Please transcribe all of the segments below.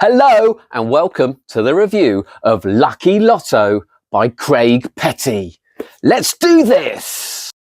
Hello and welcome to the review of Lucky Lotto by Craig Petty. Let's do this!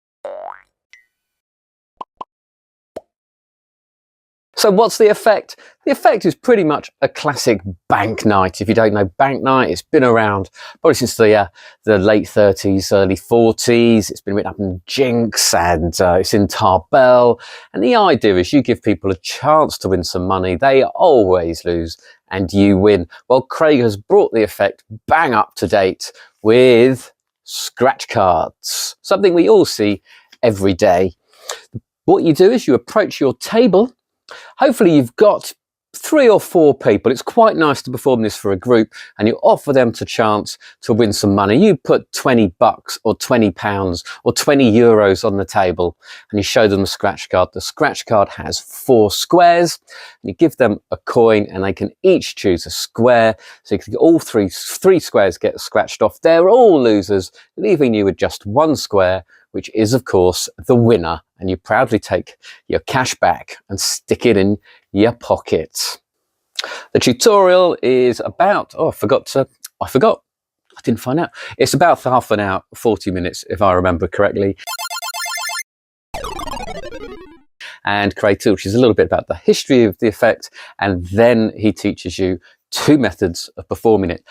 So what's the effect? The effect is pretty much a classic bank night. If you don't know bank night, it's been around probably since the late 30s, early 40s. It's been written up in Jinx and it's in Tarbell. And the idea is you give people a chance to win some money. They always lose and you win. Well, Craig has brought the effect bang up to date with scratch cards, something we all see every day. What you do is you approach your table. Hopefully you've got 3 or 4 people. It's quite nice to perform this for a group and you offer them the chance to win some money. You put 20 bucks or 20 pounds or 20 euros on the table and you show them the scratch card. The scratch card has 4 squares. You give them a coin and they can each choose a square. So you can all three squares get scratched off. They're all losers, leaving you with just 1 square, which is of course the winner, and you proudly take your cash back and stick it in your pocket. The tutorial is about, I didn't find out. It's about half an hour, 40 minutes if I remember correctly. And Craig teaches a little bit about the history of the effect, and then he teaches you 2 methods of performing it.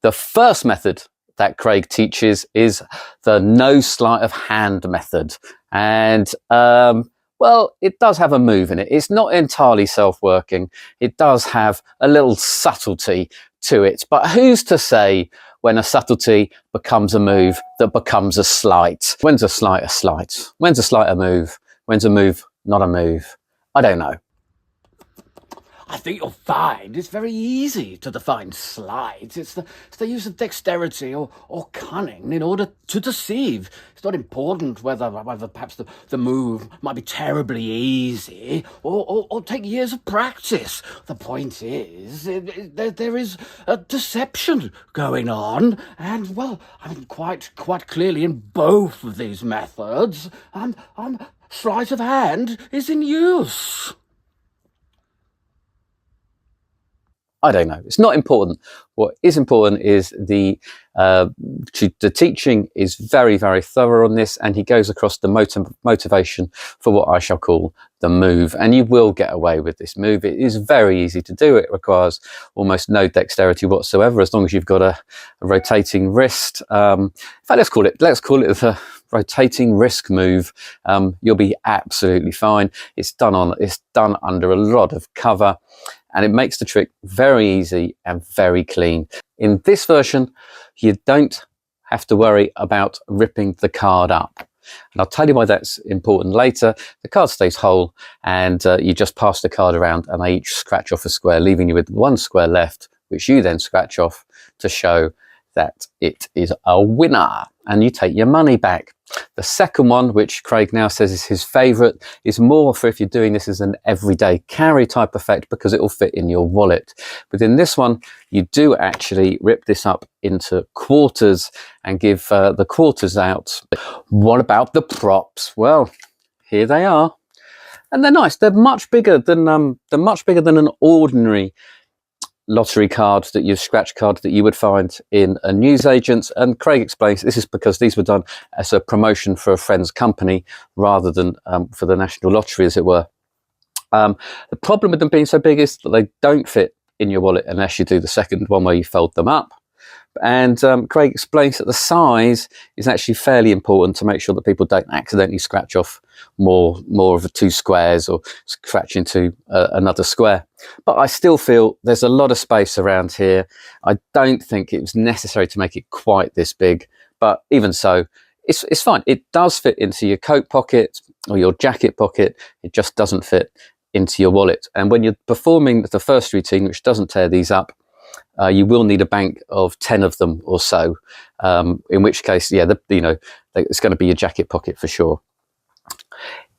The first method that Craig teaches is the no sleight of hand method. And, well, it does have a move in it. It's not entirely self-working. It does have a little subtlety to it. But who's to say when a subtlety becomes a move that becomes a sleight? When's a sleight a sleight? When's a sleight a move? When's a move not a move? I don't know. I think you'll find it's very easy to define sleight. It's the use of dexterity or cunning in order to deceive. It's not important whether perhaps the move might be terribly easy or take years of practice. The point is, there is a deception going on, and, well, I mean, quite clearly in both of these methods, sleight of hand is in use. I don't know. It's not important. What is important is the teaching is very, very thorough on this, and he goes across the motivation for what I shall call the move. And you will get away with this move. It is very easy to do. It requires almost no dexterity whatsoever, as long as you've got a rotating wrist. In fact, let's call it the rotating wrist move. You'll be absolutely fine. It's done under a lot of cover. And it makes the trick very easy and very clean. In this version, you don't have to worry about ripping the card up. And I'll tell you why that's important later. The card stays whole and you just pass the card around and they each scratch off a square, leaving you with 1 square left, which you then scratch off to show that it is a winner and you take your money back. The second one, which Craig now says is his favourite, is more for if you're doing this as an everyday carry type effect because it will fit in your wallet. But in this one, you do actually rip this up into quarters and give the quarters out. What about the props? Well, here they are. And they're nice. They're much bigger than an ordinary lottery card, scratch card that you would find in a newsagent's. And Craig explains this is because these were done as a promotion for a friend's company rather than for the National Lottery, as it were. The problem with them being so big is that they don't fit in your wallet unless you do the second one where you fold them up. And Craig explains that the size is actually fairly important to make sure that people don't accidentally scratch off more of the 2 squares or scratch into another square. But I still feel there's a lot of space around here. I don't think it was necessary to make it quite this big, but even so, it's fine. It does fit into your coat pocket or your jacket pocket. It just doesn't fit into your wallet. And when you're performing the first routine, which doesn't tear these up, you will need a bank of 10 of them or so, in which case, yeah, it's going to be your jacket pocket for sure.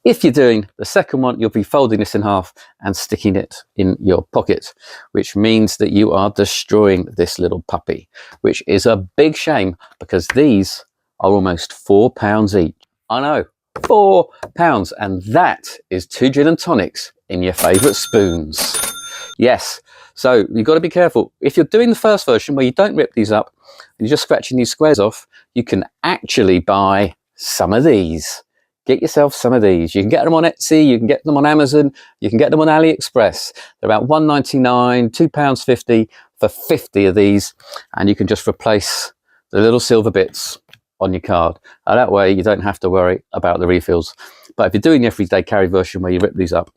If you're doing the second one, you'll be folding this in half and sticking it in your pocket, which means that you are destroying this little puppy, which is a big shame because these are almost £4 each. I know, £4, and that is 2 gin and tonics in your favourite spoons. Yes, So you've got to be careful. If you're doing the first version where you don't rip these up, and you're just scratching these squares off, you can actually buy some of these. Get yourself some of these. You can get them on Etsy, you can get them on Amazon, you can get them on AliExpress. They're about £1.99, £2.50 for 50 of these, and you can just replace the little silver bits on your card. That way you don't have to worry about the refills. But if you're doing the everyday carry version where you rip these up,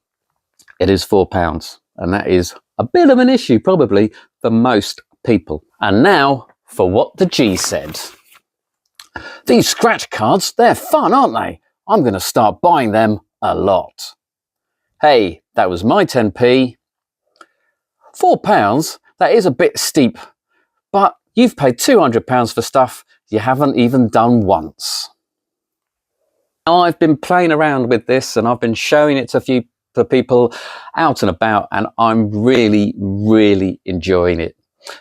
it is £4, and that is a bit of an issue probably for most people. And now for what the G said. These scratch cards, they're fun, aren't they? I'm going to start buying them a lot. Hey, that was my 10p. £4, that is a bit steep, but you've paid £200 for stuff you haven't even done once. Now, I've been playing around with this and I've been showing it to a few people out and about, and I'm really, really enjoying it.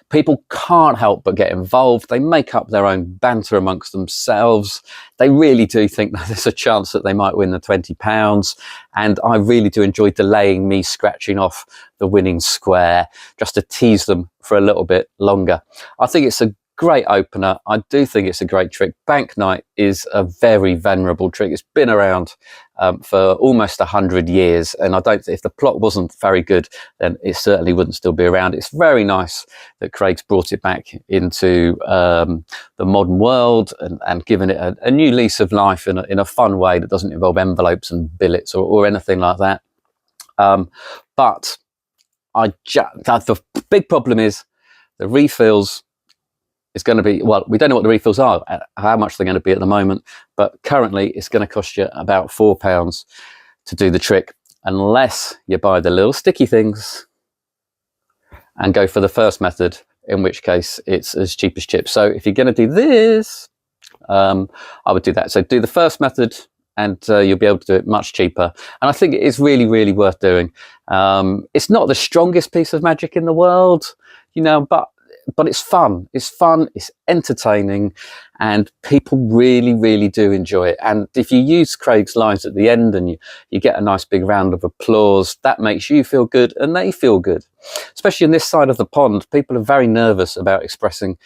People can't help but get involved. They make up their own banter amongst themselves. They really do think that there's a chance that they might win the £20. And I really do enjoy delaying me scratching off the winning square just to tease them for a little bit longer. I think it's a great opener. I do think it's a great trick. Bank night is a very venerable trick. It's been around for almost 100 years, and I don't think if the plot wasn't very good, then it certainly wouldn't still be around. It's very nice that Craig's brought it back into the modern world and given it a new lease of life in a fun way that doesn't involve envelopes and billets or anything like that. But the big problem is the refills. It's going to be, well, we don't know what the refills are, how much they're going to be at the moment, but currently it's going to cost you about £4 to do the trick, unless you buy the little sticky things and go for the first method, in which case it's as cheap as chips. So if you're going to do this, I would do that. So do the first method and you'll be able to do it much cheaper. And I think it is really, really worth doing. It's not the strongest piece of magic in the world, you know, but it's fun. It's fun, it's entertaining, and people really, really do enjoy it. And if you use Craig's lines at the end and you get a nice big round of applause, that makes you feel good and they feel good. Especially on this side of the pond, people are very nervous about expressing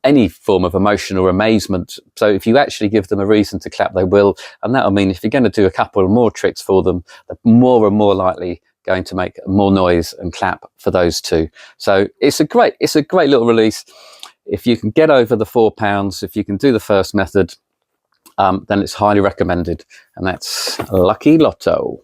any form of emotion or amazement. So if you actually give them a reason to clap, they will. And that'll mean if you're going to do a couple of more tricks for them, they're more and more likely going to make more noise and clap for those two. So it's a great little release. If you can get over the £4, if you can do the first method, then it's highly recommended. And that's Lucky Lotto.